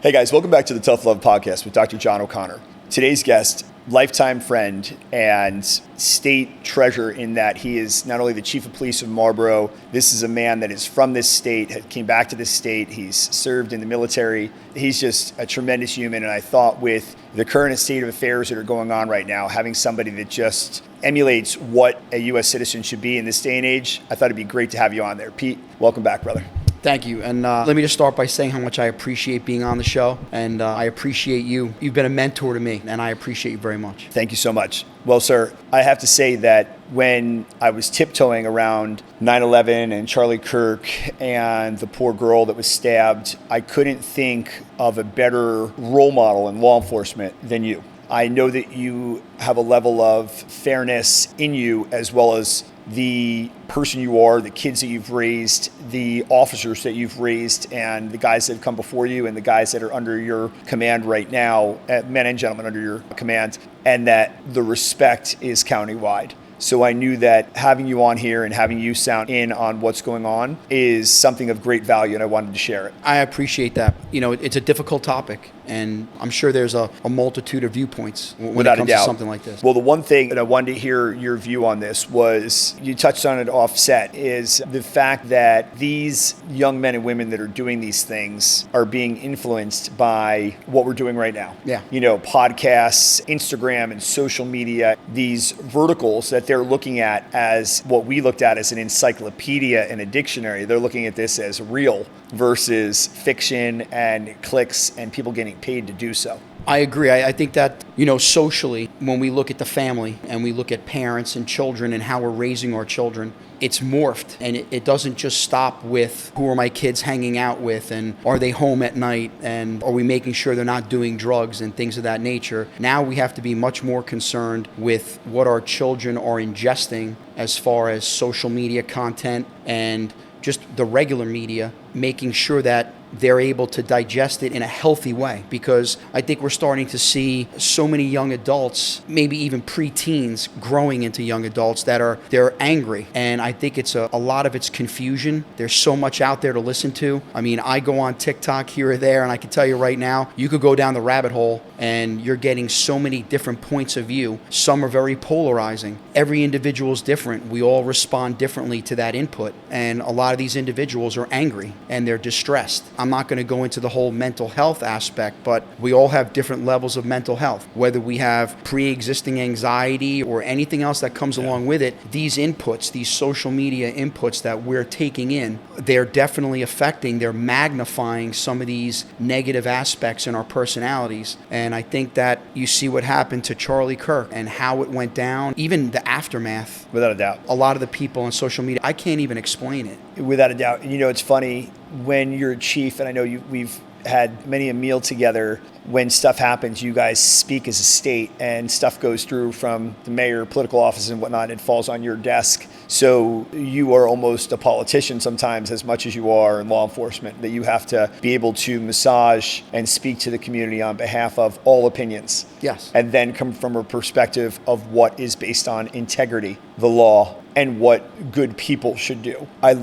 Hey guys, welcome back to the Tough Love Podcast with Dr. John O'Connor. Today's guest, lifetime friend and state treasure in that he is not only the chief of police of Marlboro, this is a man that is from this state, came back to this state, he's served in the military. He's just a tremendous human, and I thought with the current state of affairs that are going on right now, having somebody that just emulates what a U.S. citizen should be in this day and age, I thought it'd be great to have you on there. Pete, welcome back, brother. Thank you. And let me just start by saying how much I appreciate being on the show. And I appreciate you. You've been a mentor to me, and I appreciate you very much. Thank you so much. Well, sir, I have to say that when I was tiptoeing around 9/11 and Charlie Kirk and the poor girl that was stabbed, I couldn't think of a better role model in law enforcement than you. I know that you have a level of fairness in you, as well as the person you are, the kids that you've raised, the officers that you've raised, and the guys that have come before you, and the guys that are under your command right now, men and gentlemen under your command, and that the respect is countywide. So I knew that having you on here and having you sound in on what's going on is something of great value, and I wanted to share it. I appreciate that. You know, it's a difficult topic, and I'm sure there's a multitude of viewpoints when it comes to something like this. Well, the one thing that I wanted to hear your view on this was, you touched on it offset, is the fact that these young men and women that are doing these things are being influenced by what we're doing right now. Yeah. You know, podcasts, Instagram, and social media, these verticals that they're looking at as what we looked at as an encyclopedia and a dictionary. They're looking at this as real versus fiction and clicks and people getting paid to do so. I agree. I think that, you know, socially, when we look at the family and we look at parents and children and how we're raising our children, it's morphed, and it doesn't just stop with who are my kids hanging out with and are they home at night and are we making sure they're not doing drugs and things of that nature. Now we have to be much more concerned with what our children are ingesting as far as social media content and just the regular media, making sure that they're able to digest it in a healthy way, because I think we're starting to see so many young adults, maybe even preteens, growing into young adults they're angry, and I think it's a lot of it's confusion. There's so much out there to listen to. I mean, I go on TikTok here or there, and I can tell you right now, you could go down the rabbit hole and you're getting so many different points of view. Some are very polarizing. Every individual is different. We all respond differently to that input, and a lot of these individuals are angry and they're distressed. I'm not going to go into the whole mental health aspect, but we all have different levels of mental health. Whether we have pre-existing anxiety or anything else that comes along with it, these inputs, these social media inputs that we're taking in, they're definitely affecting, they're magnifying some of these negative aspects in our personalities. And I think that you see what happened to Charlie Kirk and how it went down, even the aftermath. Without a doubt. A lot of the people on social media, I can't even explain it. Without a doubt. You know, it's funny when you're a chief, and I know we've had many a meal together. When stuff happens, you guys speak as a state, and stuff goes through from the mayor, political office and whatnot, it falls on your desk. So you are almost a politician sometimes, as much as you are in law enforcement, that you have to be able to massage and speak to the community on behalf of all opinions. Yes. And then come from a perspective of what is based on integrity, the law, and what good people should do. I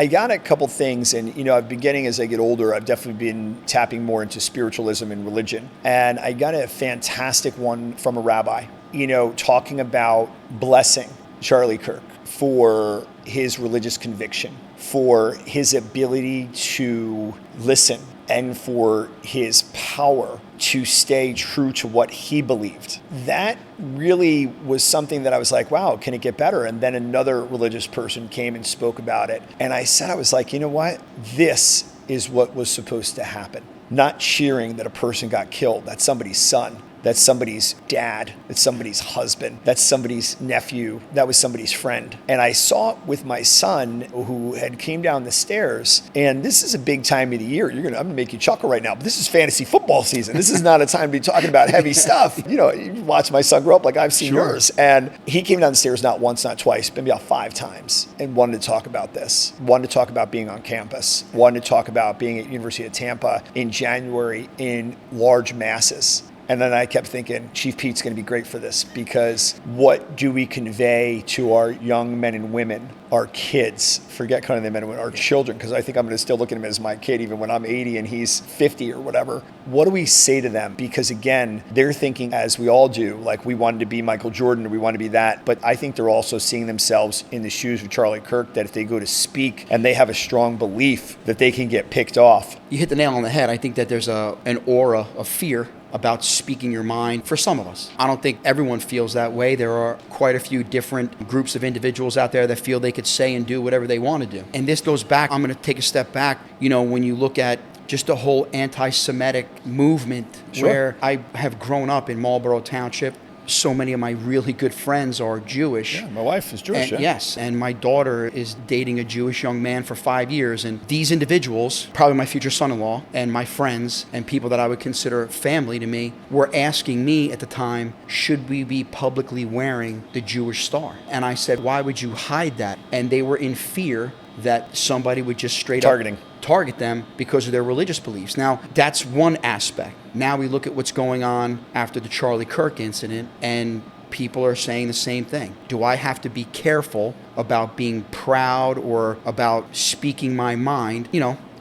got a couple things, and you know, I've been getting, as I get older, I've definitely been tapping more into spiritualism and religion. And I got a fantastic one from a rabbi, you know, talking about blessing Charlie Kirk for his religious conviction, for his ability to listen, and for his power to stay true to what he believed. That really was something that I was like, wow, can it get better? And then another religious person came and spoke about it. And I was like, you know what? This is what was supposed to happen. Not cheering that a person got killed. That's somebody's son. That's somebody's dad. That's somebody's husband. That's somebody's nephew. That was somebody's friend. And I saw it with my son, who had came down the stairs. And this is a big time of the year. I'm gonna make you chuckle right now, but this is fantasy football season. This is not a time to be talking about heavy stuff. You know, you watch my son grow up like I've seen yours. And he came down the stairs not once, not twice, maybe about 5 times, and wanted to talk about this. Wanted to talk about being on campus. Wanted to talk about being at University of Tampa in January in large masses. And then I kept thinking, Chief Pete's going to be great for this, because what do we convey to our young men and women, our kids, forget kind of the men and women, our children, because I think I'm going to still look at him as my kid even when I'm 80 and he's 50 or whatever. What do we say to them? Because again, they're thinking, as we all do, like we wanted to be Michael Jordan or we want to be that, but I think they're also seeing themselves in the shoes of Charlie Kirk, that if they go to speak and they have a strong belief that they can get picked off. You hit the nail on the head. I think that there's an aura of fear about speaking your mind for some of us. I don't think everyone feels that way. There are quite a few different groups of individuals out there that feel they could say and do whatever they want to do. And this goes back, I'm going to take a step back, when you look at just the whole anti-Semitic movement, where I have grown up in Marlboro Township. So many of my really good friends are Jewish. Yeah, my wife is Jewish. And, yes, and my daughter is dating a Jewish young man for 5 years. And these individuals, probably my future son-in-law and my friends and people that I would consider family to me, were asking me at the time, should we be publicly wearing the Jewish star? And I said, why would you hide that? And they were in fear that somebody would just straight up target them because of their religious beliefs. Now, that's one aspect. Now we look at what's going on after the Charlie Kirk incident, and people are saying the same thing. Do I have to be careful about being proud or about speaking my mind?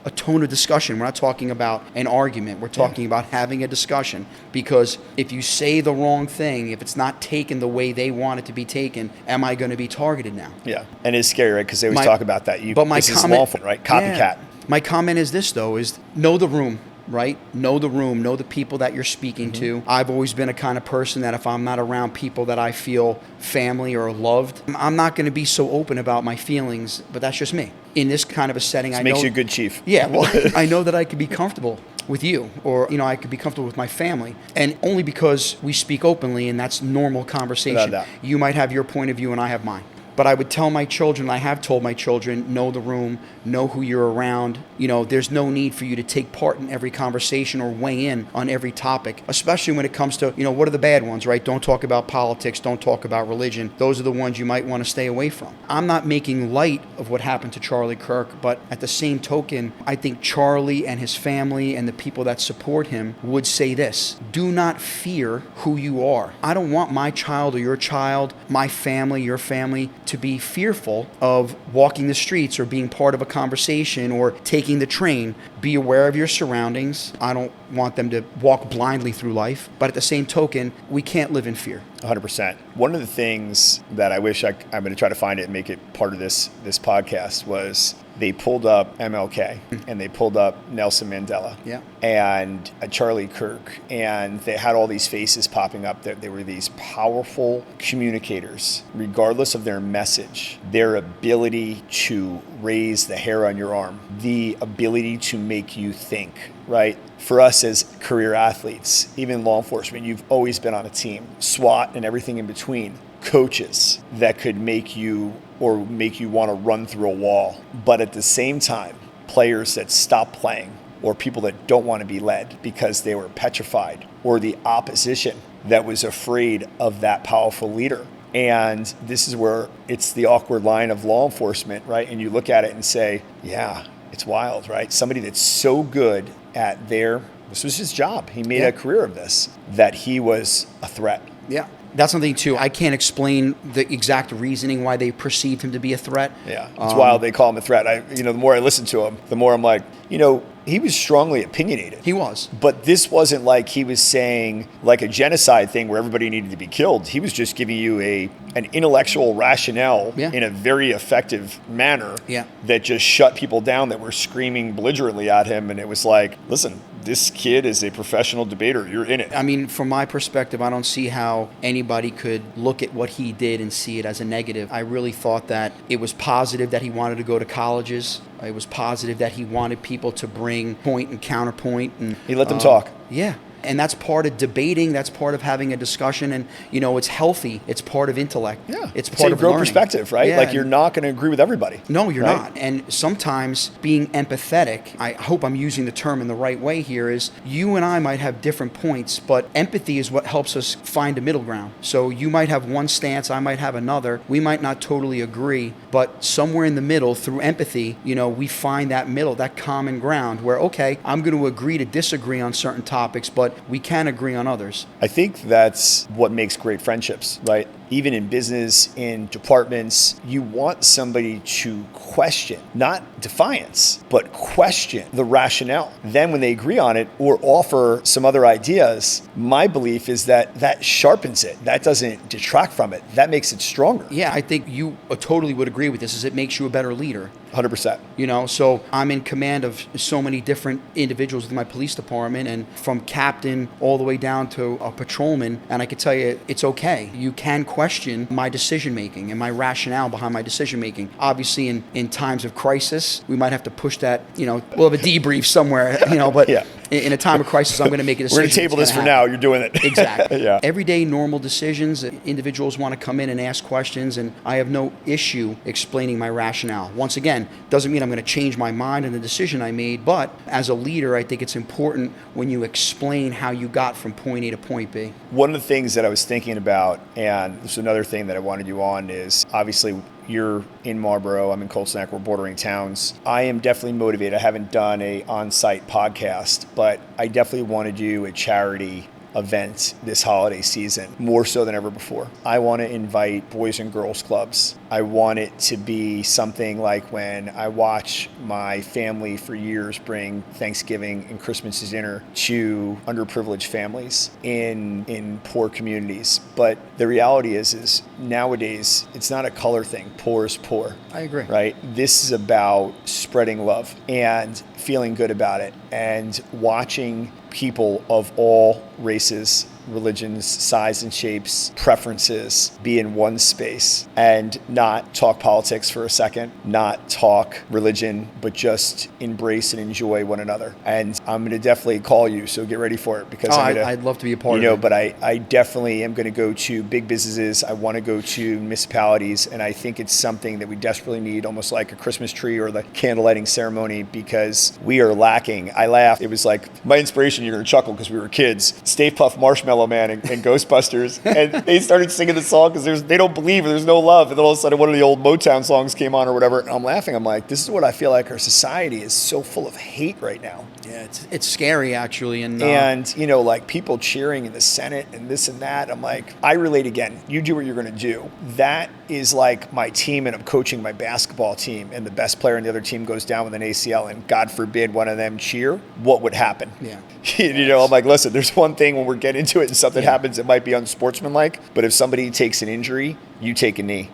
A tone of discussion. We're not talking about an argument. We're talking about having a discussion, because if you say the wrong thing, if it's not taken the way they want it to be taken, am I going to be targeted now? Yeah, and it's scary, right? Because they always talk about that. This is lawful, right? Copycat. Yeah. My comment is this, though, is know the room. Right? Know the room, know the people that you're speaking to. I've always been a kind of person that if I'm not around people that I feel family or loved, I'm not going to be so open about my feelings, but that's just me. In this kind of a setting, This makes you a good chief. Yeah, well, I know that I could be comfortable with you, or, I could be comfortable with my family, and only because we speak openly, and that's normal conversation. You might have your point of view and I have mine. But I would tell my children, I have told my children, know the room, know who you're around. There's no need for you to take part in every conversation or weigh in on every topic, especially when it comes to, what are the bad ones, right? Don't talk about politics, don't talk about religion. Those are the ones you might want to stay away from. I'm not making light of what happened to Charlie Kirk, but at the same token, I think Charlie and his family and the people that support him would say this: do not fear who you are. I don't want my child or your child, my family, your family, to be fearful of walking the streets or being part of a conversation or taking the train. Be aware of your surroundings. I don't want them to walk blindly through life, but at the same token, we can't live in fear. 100%. One of the things that I wish I'm going to try to find it and make it part of this podcast was they pulled up MLK and they pulled up Nelson Mandela and Charlie Kirk, and they had all these faces popping up that they were these powerful communicators, regardless of their message, their ability to raise the hair on your arm, the ability to make you think, right? For us as career athletes, even law enforcement, you've always been on a team, SWAT and everything in between, coaches that could make you want to run through a wall. But at the same time, players that stop playing, or people that don't want to be led because they were petrified, or the opposition that was afraid of that powerful leader. And this is where it's the awkward line of law enforcement, right? And you look at it and say, yeah, it's wild, right? Somebody that's so good at this was his job. He made a career of this, that he was a threat. Yeah. That's something, too. I can't explain the exact reasoning why they perceived him to be a threat. Yeah, it's wild they call him a threat. The more I listen to him, the more I'm like, he was strongly opinionated. He was. But this wasn't like he was saying like a genocide thing where everybody needed to be killed. He was just giving you an intellectual rationale in a very effective manner that just shut people down that were screaming belligerently at him. And it was like, listen, this kid is a professional debater. You're in it. I mean, from my perspective, I don't see how anybody could look at what he did and see it as a negative. I really thought that it was positive that he wanted to go to colleges. It was positive that he wanted people to bring point and counterpoint. And he let them talk. Yeah. And that's part of debating. That's part of having a discussion. And, it's healthy. It's part of intellect. Yeah. It's part of grow learning. Perspective, right? Yeah. Like you're not going to agree with everybody. No, you're not. And sometimes being empathetic, I hope I'm using the term in the right way here, is you and I might have different points, but empathy is what helps us find a middle ground. So you might have one stance, I might have another. We might not totally agree, but somewhere in the middle, through empathy, we find that middle, that common ground where, okay, I'm going to agree to disagree on certain topics, but but we can agree on others. I think that's what makes great friendships, right? Even in business, in departments, you want somebody to question, not defiance, but question the rationale. Then when they agree on it or offer some other ideas, my belief is that that sharpens it. That doesn't detract from it. That makes it stronger. Yeah, I think you totally would agree with this, is it makes you a better leader. 100%. You know, so I'm in command of so many different individuals in my police department, and from captain all the way down to a patrolman. And I can tell you, it's okay. You can question my decision making and my rationale behind my decision making. Obviously, in times of crisis, we might have to push that, we'll have a debrief somewhere, but Yeah. in a time of crisis, I'm going to make a decision. We're going to table this for now. You're doing it. Exactly. Yeah. Everyday normal decisions, individuals want to come in and ask questions, and I have no issue explaining my rationale. Once again, doesn't mean I'm going to change my mind in the decision I made, but as a leader, I think it's important when you explain how you got from point A to point B. One of the things that I was thinking about, and this is another thing that I wanted you on, is obviously you're in Marlboro, I'm in Cold Snack, we're bordering towns. I am definitely motivated. I haven't done a on-site podcast, but I definitely want to do a charity event this holiday season, more so than ever before. I want to invite boys and girls clubs. I want it to be something like when I watch my family for years bring Thanksgiving and Christmas dinner to underprivileged families in poor communities. But the reality is nowadays it's not a color thing. Poor is poor. I agree. Right? This is about spreading love and feeling good about it and watching people of all races, religions, size and shapes, preferences be in one space and not talk politics for a second, not talk religion, but just embrace and enjoy one another. And I'm going to definitely call you, so get ready for it, because I'd love to be a part of it. But I definitely am going to go to big businesses. I want to go to municipalities, and I think it's something that we desperately need, almost like a Christmas tree or the candle lighting ceremony, because we are lacking. I laughed. It was like my inspiration. You're going to chuckle because we were kids. Stay Puft Marshmallow Man and Ghostbusters, and they started singing the song because they don't believe there's no love, and then all of a sudden one of the old Motown songs came on or whatever, and I'm laughing. I'm like, this is what I feel like our society is so full of hate right now. Yeah, it's scary actually, and like people cheering in the Senate and this and that. I'm like, I relate again. You do what you're going to do. That is like my team, and I'm coaching my basketball team, and the best player on the other team goes down with an ACL, and God forbid one of them cheer. What would happen? Yeah. I'm like, listen, there's one thing when we're getting into it and something happens, it might be unsportsmanlike, but if somebody takes an injury, you take a knee.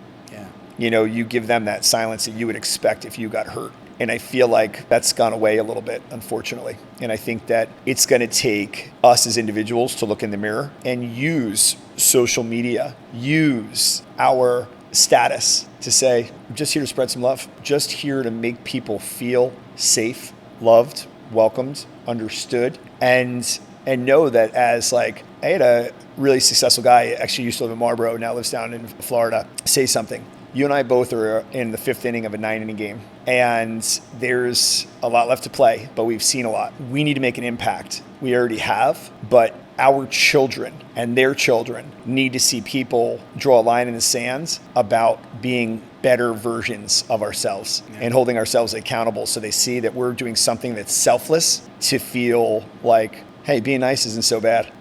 Yeah. You give them that silence that you would expect if you got hurt. And I feel like that's gone away a little bit, unfortunately. And I think that it's going to take us as individuals to look in the mirror and use social media, use our status to say, I'm just here to spread some love, just here to make people feel safe, loved, welcomed, understood, and know that as like, I had a really successful guy, actually used to live in Marlboro, now lives down in Florida, say something. You and I both are in the 5th inning of a 9-inning game, and there's a lot left to play, but we've seen a lot. We need to make an impact. We already have, but our children and their children need to see people draw a line in the sand about being better versions of ourselves and holding ourselves accountable, so they see that we're doing something that's selfless to feel like, hey, being nice isn't so bad.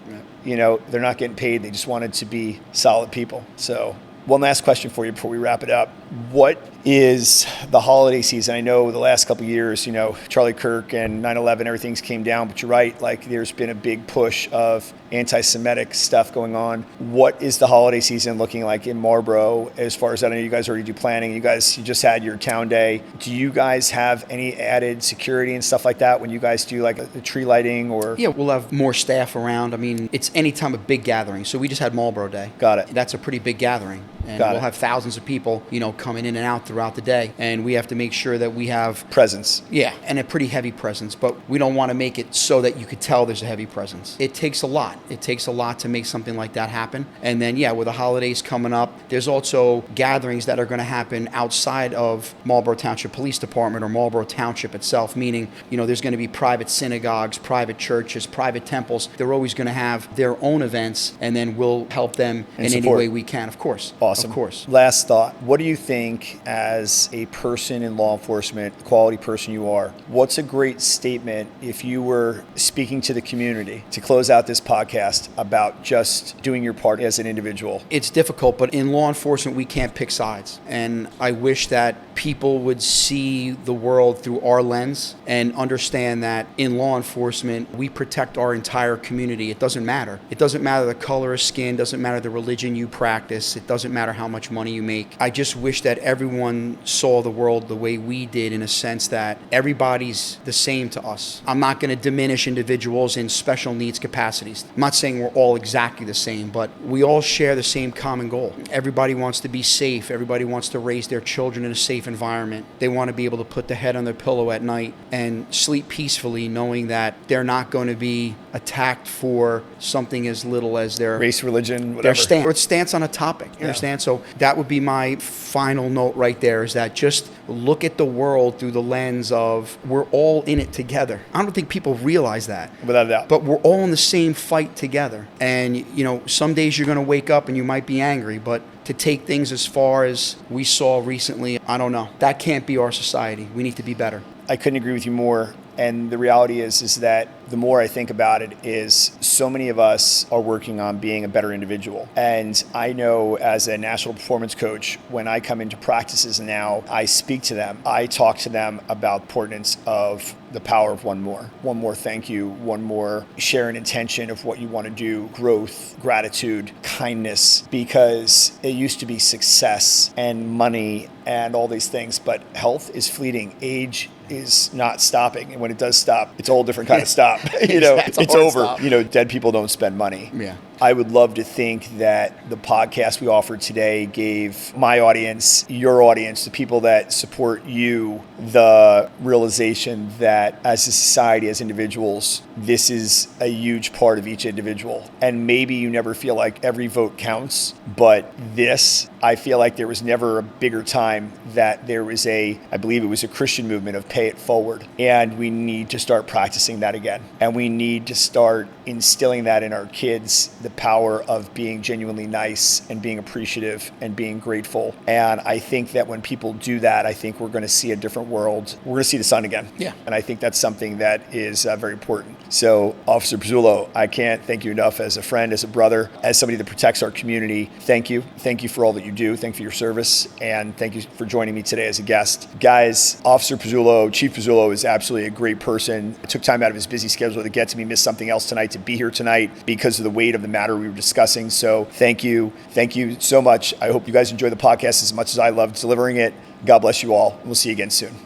Yeah. They're not getting paid. They just wanted to be solid people. So one last question for you before we wrap it up. What is the holiday season? I know the last couple of years, Charlie Kirk and 9/11, everything's came down, but you're right, like there's been a big push of anti-Semitic stuff going on. What is the holiday season looking like in Marlboro as far as, I know you guys already do planning, you just had your town day. Do you guys have any added security and stuff like that when you guys do like a tree lighting or? Yeah, we'll have more staff around. I mean, it's any time of big gathering. So we just had Marlboro Day. Got it. That's a pretty big gathering. And we'll have thousands of people, coming in and out throughout the day. And we have to make sure that we have presence. Yeah, and a pretty heavy presence. But we don't want to make it so that you could tell there's a heavy presence. It takes a lot. It takes a lot to make something like that happen. And then, with the holidays coming up, there's also gatherings that are going to happen outside of Marlboro Township Police Department or Marlboro Township itself, meaning, there's going to be private synagogues, private churches, private temples. They're always going to have their own events, and then we'll help them in any way we can, of course. Awesome. awesome. Of course. Last thought. What do you think, as a person in law enforcement, the quality person you are, what's a great statement if you were speaking to the community to close out this podcast about just doing your part as an individual? It's difficult, but in law enforcement, we can't pick sides. And I wish that people would see the world through our lens and understand that in law enforcement, we protect our entire community. It doesn't matter. It doesn't matter the color of skin, doesn't matter the religion you practice, it doesn't matter how much money you make. I just wish that everyone saw the world the way we did, in a sense that everybody's the same to us. I'm not going to diminish individuals in special needs capacities. I'm not saying we're all exactly the same, but we all share the same common goal. Everybody wants to be safe. Everybody wants to raise their children in a safe environment. They want to be able to put the head on their pillow at night and sleep peacefully, knowing that they're not going to be attacked for something as little as their Race, religion, whatever. their stance, or stance on a topic. You understand? So that would be my final note right there, is that just look at the world through the lens of we're all in it together. I don't think people realize that. Without a doubt. But we're all in the same fight together. And, you know, some days you're going to wake up and you might be angry, but to take things as far as we saw recently, I don't know. That can't be our society. We need to be better. I couldn't agree with you more. And the reality is that the more I think about it, is so many of us are working on being a better individual. And I know, as a national performance coach, when I come into practices now, I speak to them. I talk to them about the importance of the power of one more thank you, one more share an intention of what you want to do, growth, gratitude, kindness, because it used to be success and money and all these things, but health is fleeting. Age is not stopping. And when it does stop, it's a whole different kind of stop. It's over. Stop. Dead people don't spend money. Yeah. I would love to think that the podcast we offered today gave my audience, your audience, the people that support you, the realization that as a society, as individuals, this is a huge part of each individual. And maybe you never feel like every vote counts, but this, I feel like there was never a bigger time that there was I believe it was a Christian movement of pay it forward. And we need to start practicing that again. And we need to start instilling that in our kids, the power of being genuinely nice and being appreciative and being grateful. And I think that when people do that, I think we're going to see a different world. We're going to see the sun again. Yeah. And I think that's something that is very important. So, Officer Pezzullo, I can't thank you enough as a friend, as a brother, as somebody that protects our community. Thank you. Thank you for all that you do. Thank you for your service. And thank you for joining me today as a guest. Guys, Officer Pezzullo, Chief Pezzullo, is absolutely a great person. It took time out of his busy schedule to get to me, missed something else tonight to be here tonight because of the weight of the matter we were discussing. So thank you. Thank you so much. I hope you guys enjoy the podcast as much as I loved delivering it. God bless you all. We'll see you again soon.